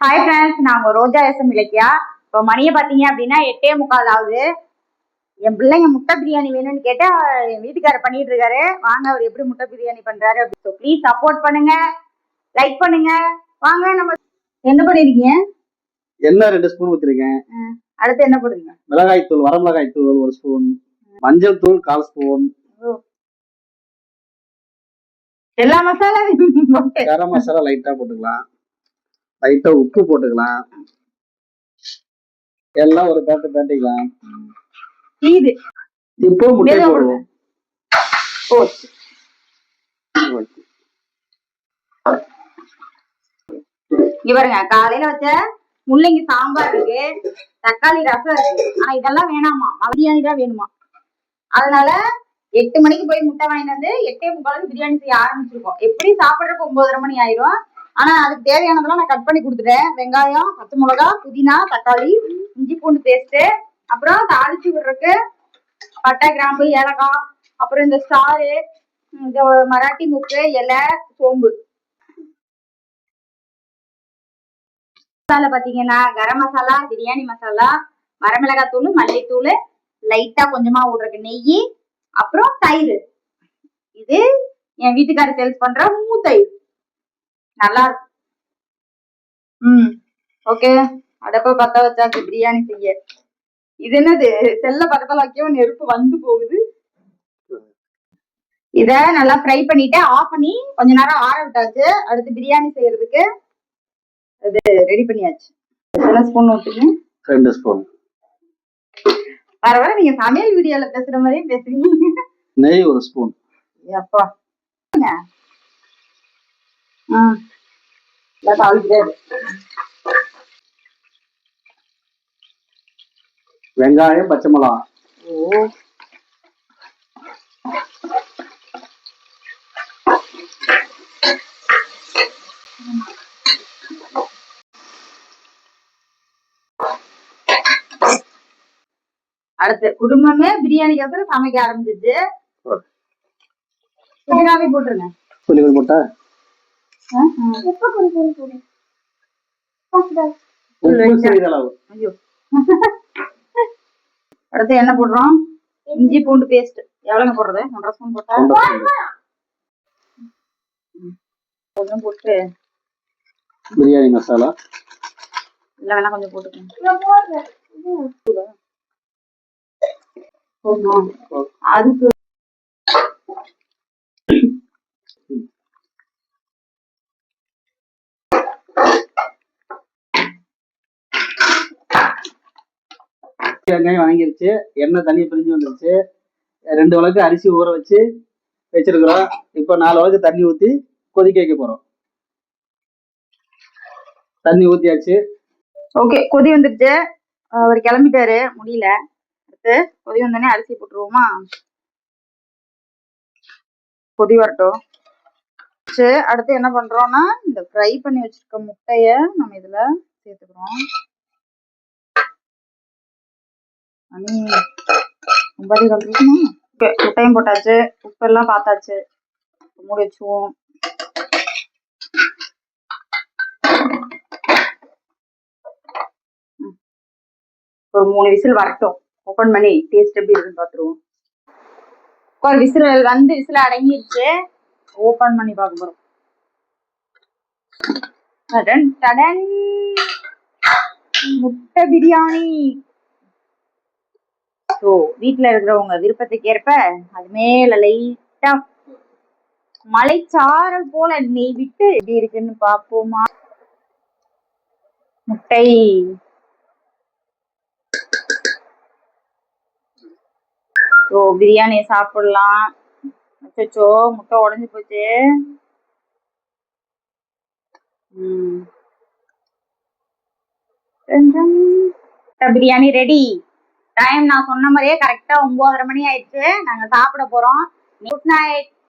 Hi friends, நான் உங்க ரோஜா SM Ilakkiya. இப்போ மணியை பார்த்தீங்க அப்படின்னா 8:45 ஆகுது. என் பிள்ளைங்க முட்டை பிரியாணி வேணும்னு கேட்டா என் வீட்டுக்காரர் பண்ணிட்டு இருக்காரு. வாங்க அவர் எப்படி முட்டை பிரியாணி பண்றாரு அப்படின்னு ப்ளீஸ் சப்போர்ட் பண்ணுங்க, லைக் பண்ணுங்க. வாங்க நம்ம என்ன பண்ணிருக்கீங்க? எண்ணெய் 2 ஸ்பூன் ஊற்றிருக்கேன். அடுத்து என்ன போடுறீங்க? மிளகாய் தூள், வரமிளகாய் தூள் 1 ஸ்பூன், மஞ்சள் தூள் 1/4 ஸ்பூன், எல்லா மசாலா கரம் மசாலா லைட்டா போட்டுக்கலாம், லைட்டா உப்பு போட்டுக்கலாம், எல்லாம் ஒரு பேட்டிக்கலாம். இப்போ முட்டை போடுவோம். இங்க பாருங்க, காலையில வச்ச முள்ளங்கி சாம்பார் இருக்கு, தக்காளி ரசம் இருக்கு. ஆனா இதெல்லாம் வேணாமா, பிரியாணி தான் வேணுமா. அதனால 8 மணிக்கு போய் முட்டை வாங்கிட்டு வந்து 8:45 பிரியாணி செய்ய ஆரம்பிச்சிருக்கோம். எப்படி சாப்பிட்றதுக்கு 9:30 மணி ஆயிரும். ஆனா அதுக்கு தேவையானதெல்லாம் நான் கட் பண்ணி கொடுத்துட்டேன். வெங்காயம், பச்சை மிளகா, புதினா, தக்காளி, இஞ்சி பூண்டு பேஸ்ட், அப்புறம் தாளிச்சு விடுறதுக்கு பட்டை, கிராம்பு, ஏலக்காய், அப்புறம் இந்த ஸ்டாரு, இந்த மராட்டி முக்கு, இலை, சோம்பு. மசாலா பாத்தீங்கன்னா கரம் மசாலா, பிரியாணி மசாலா, வரமிளகாய் தூள், மல்லித்தூள், லைட்டா கொஞ்சமா விடுறதுக்கு நெய், அப்புறம் தயிர். இது என் வீட்டுக்காரர் சேல்ஸ் பண்ற தயிர், நல்லா இருக்கும். ஓகே, அடுப்ப பத்த வச்சாச்சு பிரியாணி செய்ய. இது என்னது, செல்ல பக்கத்துல வைக்கவும் நெருப்பு வந்து போகுது. இத நல்லா ஃப்ரை பண்ணிட்டு ஆஃப் பண்ணி கொஞ்ச நேரம் ஆற விட்டாச்சு. அடுத்து பிரியாணி செய்யறதுக்கு இது ரெடி பண்ணியாச்சு. எத்தனை ஸ்பூன் ஊத்துங்க? 2 ஸ்பூன். பரவாயில்ல, நீங்க சமையல் வீடியோல பேசுற மாதிரியே பேசுறீங்க. நெய் 1 ஸ்பூன். அப்பா வெங்காயம், பச்சை மிளகா. அடுத்து குடும்பமே பிரியாணிக்கு அப்புறம் சமைக்க ஆரம்பிச்சிச்சு. புதினாவே போட்டுருங்க. புதினா போட்டா அடுத்து என்ன போடுறோம்? இஞ்சி பூண்டு பேஸ்ட். எவ்வளவு போடுறது? 1.5 ஸ்பூன் போட்டா கொஞ்சம் போட்டு. பிரியாணி மசாலா இல்ல வேணா கொஞ்சம் போட்டுக்கோங்க. அதுக்கு வெங்காயம் வாங்கிருச்சு, எண்ணெய் தண்ணி பிரிஞ்சு வந்துருச்சு. 2 வழக்கு அரிசி ஊற வச்சு வச்சிருக்கிறோம். இப்போ 4 வழக்கு தண்ணி ஊத்தி கொதிக்க வைக்க போறோம். தண்ணி ஊத்தியாச்சு. ஓகே, கொதி வந்துருச்சு. அவர் கிளம்பிட்டாரு, முடியல. அடுத்து கொதி வந்தோடனே அரிசி போட்டுருவோமா? கொதி வரட்டும். அடுத்து என்ன பண்றோம்னா, இந்த ஃப்ரை பண்ணி வச்சிருக்க முட்டைய நம்ம இதுல சேர்த்துக்கிறோம். முட்டையும் போட்டாச்சு, உப்பு எல்லாம் பார்த்தாச்சு. மூடி வச்சுவோம். ஒரு 3 விசில் வரட்டும். ஓபன் பண்ணி டேஸ்ட் எப்படி இருக்குன்னு பாத்துருவோம். ஒரு விசில் வந்து விசில் அடங்கிருச்சு. ஓபன் பண்ணி பார்க்க போறோம். முட்டை பிரியாணி. ஸோ வீட்டுல இருக்கிறவங்க விருப்பத்துக்கு ஏற்ப அது மேல லைட்டா மலைச்சாரல் போல நெய் விட்டு எப்படி இருக்குன்னு பாப்போமா? முட்டை பிரியாணியை சாப்பிடலாம். அச்சோ, முட்டை உடைஞ்சு போச்சு. பிரியாணி ரெடி. டைம் நான் சொன்ன மாதிரியே கரெக்டா 9:30 மணி ஆயிடுச்சு. நாங்க சாப்பிட போறோம். Good night.